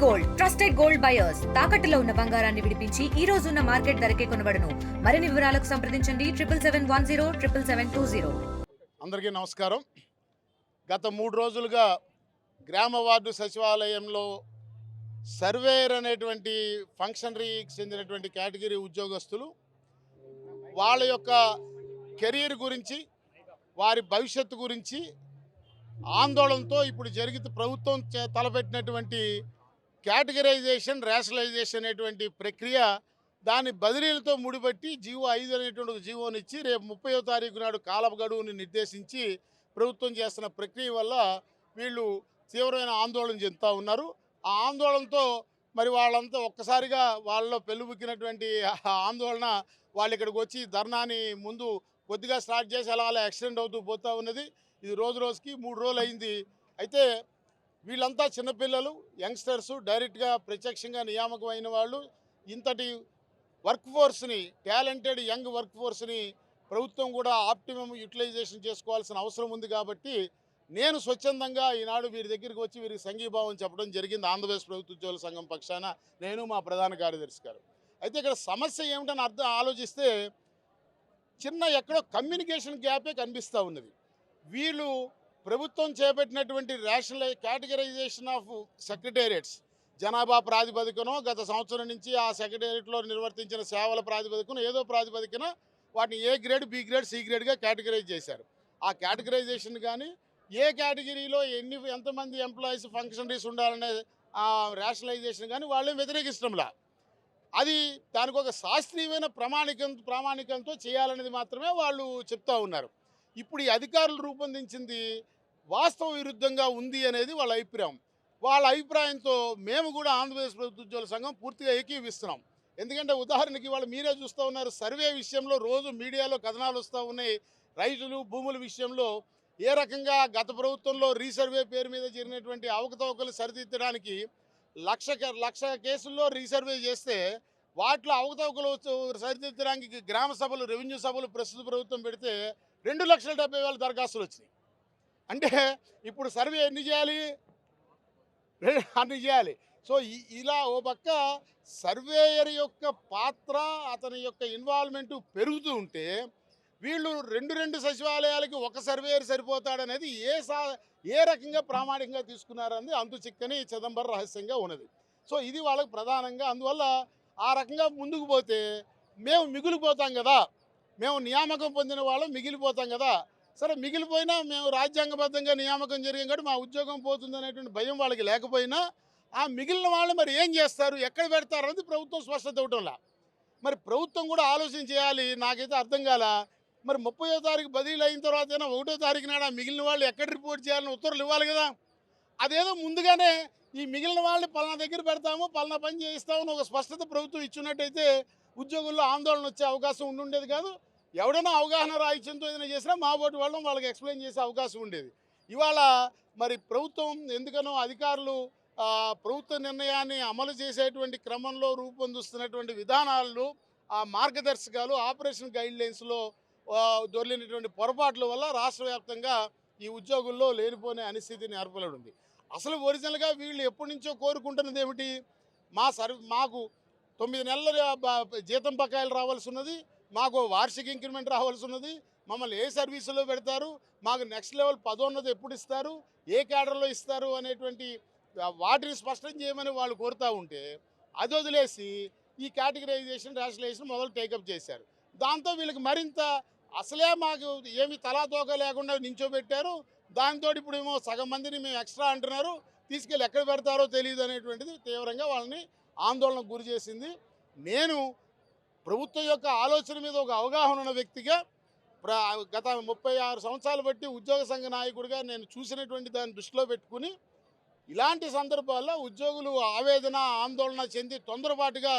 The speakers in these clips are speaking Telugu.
గోల్డ్ ట్రస్టెడ్ గోల్డ్ బయర్స్ తాకట్టులో ఉన్న బంగారాన్ని విడిపించి ఈ రోజు ఉన్న మార్కెట్ ధరకే కొనబడును. మరిన్ని వివరాలకు సంప్రదించండి 7771077720. అందరికీ నమస్కారం. గత 3 రోజులుగా గ్రామ వార్డు సచివాలయంలో సర్వేయర్ అనేటువంటి ఫంక్షనరీకి చెందినటువంటి కేటగిరీ ఉద్యోగస్తులు వాళ్ళ యొక్క కెరీర్ గురించి, వారి భవిష్యత్తు గురించి ఆందోళనతో ఇప్పుడు ప్రభుత్వం తలపెట్టినటువంటి కేటగరైజేషన్, రేషనలైజేషన్ అనేటువంటి ప్రక్రియ, దాని బదిలీలతో ముడిపెట్టి జీవో 5 అనేటువంటి జీవోనిచ్చి రేపు 30వ తారీఖు నాడు కాల గడువుని నిర్దేశించి ప్రభుత్వం చేస్తున్న ప్రక్రియ వల్ల వీళ్ళు తీవ్రమైన ఆందోళన చెందుతూ ఉన్నారు. ఆ ఆందోళనతో మరి వాళ్ళంతా ఒక్కసారిగా వాళ్ళలో పెళ్ళుబుక్కినటువంటి ఆందోళన వాళ్ళు ఇక్కడికి వచ్చి ధర్నాని ముందు కొద్దిగా స్టార్ట్ చేసి అలా అలా ఎక్స్టెండ్ అవుతూ పోతూ ఉన్నది. ఇది రోజు రోజుకి 3 రోజులు అయింది. అయితే వీళ్ళంతా చిన్నపిల్లలు, యంగ్స్టర్స్, డైరెక్ట్గా ప్రత్యక్షంగా నియామకమైన వాళ్ళు. ఇంతటి వర్క్ ఫోర్స్ని, టాలెంటెడ్ యంగ్ వర్క్ ఫోర్స్ని ప్రభుత్వం కూడా ఆప్టిమం యూటిలైజేషన్ చేసుకోవాల్సిన అవసరం ఉంది. కాబట్టి నేను స్వచ్ఛందంగా ఈనాడు వీరి దగ్గరికి వచ్చి వీరికి సంఘీభావం చెప్పడం జరిగింది. ఆంధ్రప్రదేశ్ ప్రభుత్వ ఉద్యోగుల సంఘం పక్షాన నేను, మా ప్రధాన కార్యదర్శి గారు. అయితే ఇక్కడ సమస్య ఏమిటని ఆలోచిస్తే ఎక్కడో కమ్యూనికేషన్ గ్యాపే కనిపిస్తూ ఉన్నది. వీళ్ళు ప్రభుత్వం చేపట్టినటువంటి కేటగరైజేషన్ ఆఫ్ సెక్రటేరియట్స్ జనాభా ప్రాతిపదికనో, గత సంవత్సరం నుంచి ఆ సెక్రటేరియట్లో నిర్వర్తించిన సేవల ప్రాతిపదికన, ఏదో ప్రాతిపదికన వాటిని A grade, B grade, C గ్రేడ్గా కేటగరైజ్ చేశారు. ఆ కేటగరైజేషన్ కానీ ఏ కేటగిరీలో ఎంతమంది ఎంప్లాయీస్, ఫంక్షనరీస్ ఉండాలనే రేషనలైజేషన్ కానీ వాళ్ళేం వ్యతిరేకించడంలా. అది దానికి ఒక శాస్త్రీయమైన ప్రామాణికంతో చేయాలనేది మాత్రమే వాళ్ళు చెప్తూ ఉన్నారు. ఇప్పుడు ఈ అధికారులు రూపొందించింది వాస్తవ విరుద్ధంగా ఉంది అనేది వాళ్ళ అభిప్రాయం. వాళ్ళ అభిప్రాయంతో మేము కూడా ఆంధ్రప్రదేశ్ ప్రభుత్వ ఉద్యోగుల సంఘం పూర్తిగా ఏకీవిస్తున్నాం. ఎందుకంటే ఉదాహరణకి వాళ్ళు మీరే చూస్తూ ఉన్నారు, సర్వే విషయంలో రోజు మీడియాలో కథనాలు వస్తూ ఉన్నాయి. రైతులు, భూముల విషయంలో ఏ రకంగా గత ప్రభుత్వంలో రీసర్వే పేరు మీద జరిగినటువంటి అవకతవకలు సరిదిద్దడానికి లక్ష కేసుల్లో రీసర్వే చేస్తే వాటిలో అవకతవకలు సరిదిద్దడానికి గ్రామ సభలు, రెవెన్యూ సభలు ప్రస్తుత ప్రభుత్వం పెడితే 2,70,000 దరఖాస్తులు వచ్చినాయి. అంటే ఇప్పుడు సర్వే ఎన్ని చేయాలి? అన్ని చేయాలి. సో ఇలా ఓ పక్క సర్వేయర్ యొక్క పాత్ర, అతని యొక్క ఇన్వాల్వ్మెంటు పెరుగుతూ ఉంటే వీళ్ళు రెండు సచివాలయాలకి ఒక సర్వేయర్ సరిపోతాడనేది ఏ రకంగా ప్రామాణికంగా తీసుకున్నారనేది అంతు చిక్కని చిదంబర రహస్యంగా ఉన్నది. సో ఇది వాళ్ళకి ప్రధానంగా. అందువల్ల ఆ రకంగా ముందుకు పోతే మేము మిగిలిపోతాం కదా, మేము నియామకం పొందిన వాళ్ళం మిగిలిపోతాం కదా. సరే, మిగిలిపోయినా మేము రాజ్యాంగబద్ధంగా నియామకం జరిగాం కాబట్టి మా ఉద్యోగం పోతుంది అనేటువంటి భయం వాళ్ళకి లేకపోయినా, ఆ మిగిలిన వాళ్ళు మరి ఏం చేస్తారు, ఎక్కడ పెడతారు అనేది ప్రభుత్వం స్పష్టత ఇవ్వటంలా. మరి ప్రభుత్వం కూడా ఆలోచన చేయాలి. నాకైతే అర్థం కాల. మరి 30వ తారీఖు బదిలీ అయిన తర్వాత 1వ తారీఖు నాడు ఆ మిగిలిన వాళ్ళు ఎక్కడ రిపోర్ట్ చేయాలని ఉత్తర్వులు ఇవ్వాలి కదా. అదేదో ముందుగానే ఈ మిగిలిన వాళ్ళని పలానా దగ్గర పెడతాము, పలానా పని చేయిస్తామని ఒక స్పష్టత ప్రభుత్వం ఇచ్చినట్టయితే ఉద్యోగుల్లో ఆందోళన వచ్చే అవకాశం ఉండేది కాదు. ఎవడైనా అవగాహన రాహిత్యంతో ఏదైనా చేసినా మా ఓటు వాళ్ళకి ఎక్స్ప్లెయిన్ చేసే అవకాశం ఉండేది. ఇవాళ మరి ప్రభుత్వం ఎందుకనో అధికారులు ప్రభుత్వ నిర్ణయాన్ని అమలు చేసేటువంటి క్రమంలో రూపొందిస్తున్నటువంటి విధానాలు, ఆ మార్గదర్శకాలు, ఆపరేషన్ గైడ్లైన్స్లో దొరికినటువంటి పొరపాట్ల వల్ల రాష్ట్ర వ్యాప్తంగా ఈ ఉద్యోగుల్లో లేనిపోనే అనిస్థితిని ఏర్పడి. అసలు ఒరిజినల్గా వీళ్ళు ఎప్పటి నుంచో కోరుకుంటున్నది ఏమిటి? మాకు 9 నెలల జీతం బకాయిలు రావాల్సి ఉన్నది, మాకు వార్షిక ఇంక్రిమెంట్ రావాల్సి ఉన్నది, మమ్మల్ని ఏ సర్వీసులో పెడతారు, మాకు నెక్స్ట్ లెవెల్ పదోన్నతి ఎప్పుడు ఇస్తారు, ఏ క్యాడర్లో ఇస్తారు అనేటువంటి వాటిని స్పష్టం చేయమని వాళ్ళు కోరుతూ ఉంటే అది వదిలేసి ఈ కేటగరైజేషన్, రేషనలైజేషన్ మొదలు టేకప్ చేశారు. దాంతో వీళ్ళకి మరింత అసలే మాకు ఏమి తలాతోక లేకుండా నించోబెట్టారు. దాంతో ఇప్పుడు ఏమో సగం మందిని మేము ఎక్స్ట్రా అంటున్నారు, తీసుకెళ్ళి ఎక్కడ పెడతారో తెలియదు అనేటువంటిది తీవ్రంగా వాళ్ళని ఆందోళనకు గురి చేసింది. నేను ప్రభుత్వం యొక్క ఆలోచన మీద ఒక అవగాహన ఉన్న వ్యక్తిగా, గత 36 సంవత్సరాలు బట్టి ఉద్యోగ సంఘ నాయకుడిగా నేను చూసినటువంటి దాన్ని దృష్టిలో పెట్టుకుని ఇలాంటి సందర్భాల్లో ఉద్యోగులు ఆవేదన, ఆందోళన చెంది తొందరపాటుగా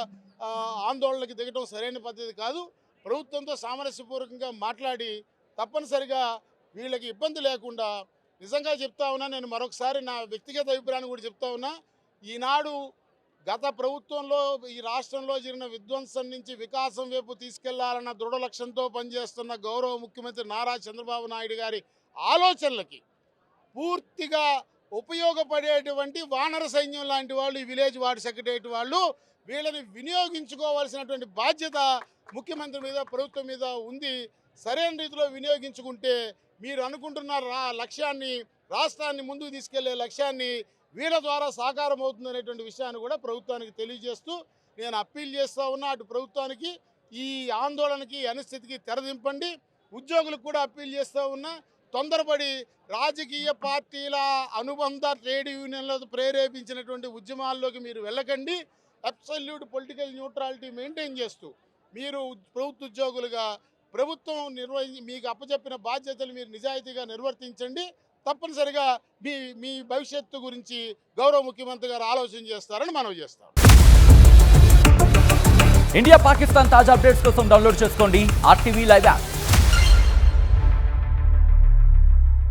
ఆందోళనకి దిగటం సరైన పద్ధతి కాదు. ప్రభుత్వంతో సామరస్యపూర్వకంగా మాట్లాడి తప్పనిసరిగా వీళ్ళకి ఇబ్బంది లేకుండా, నిజంగా చెప్తా ఉన్నా, నేను మరొకసారి నా వ్యక్తిగత అభిప్రాయాన్ని కూడా చెప్తా ఉన్నా, ఈనాడు గత ప్రభుత్వంలో ఈ రాష్ట్రంలో జరిగిన విధ్వంసం నుంచి వికాసం వైపు తీసుకెళ్లాలన్న దృఢ లక్ష్యంతో పనిచేస్తున్న గౌరవ ముఖ్యమంత్రి నారా చంద్రబాబు నాయుడు గారి ఆలోచనలకి పూర్తిగా ఉపయోగపడేటువంటి వానర సైన్యం లాంటి వాళ్ళు, ఈ విలేజ్ వార్డు సెక్రటరీ వాళ్ళు, వీళ్ళని వినియోగించుకోవాల్సినటువంటి బాధ్యత ముఖ్యమంత్రి మీద, ప్రభుత్వం మీద ఉంది. సరైన రీతిలో వినియోగించుకుంటే మీరు అనుకుంటున్న లక్ష్యాన్ని, రాష్ట్రాన్ని ముందుకు తీసుకెళ్లే లక్ష్యాన్ని వీళ్ళ ద్వారా సాకారం అవుతుందనేటువంటి విషయాన్ని కూడా ప్రభుత్వానికి తెలియజేస్తూ నేను అప్పీల్ చేస్తూ ఉన్నా. అటు ప్రభుత్వానికి ఈ ఆందోళనకి, అనిశ్చితికి తెరదింపండి. ఉద్యోగులకు కూడా అప్పీల్ చేస్తూ ఉన్నా, తొందరపడి రాజకీయ పార్టీల అనుబంధ ట్రేడ్ యూనియన్లతో ప్రేరేపించినటువంటి ఉద్యమాల్లోకి మీరు వెళ్ళకండి. అబ్సల్యూట్ పొలిటికల్ న్యూట్రాలిటీ మెయింటైన్ చేస్తూ మీరు ప్రభుత్వ ఉద్యోగులుగా ప్రభుత్వం మీకు అప్పచెప్పిన బాధ్యతలు మీరు నిజాయితీగా నిర్వర్తించండి. తప్పనిసరిగా మీ భవిష్యత్తు గురించి గౌరవ ముఖ్యమంత్రి గారు ఆలోచన చేస్తారని మనవి చేస్తాం. ఇండియా పాకిస్తాన్ తాజా అప్డేట్స్ కోసం డౌన్లోడ్ చేసుకోండి RTV లైవ్ యాప్.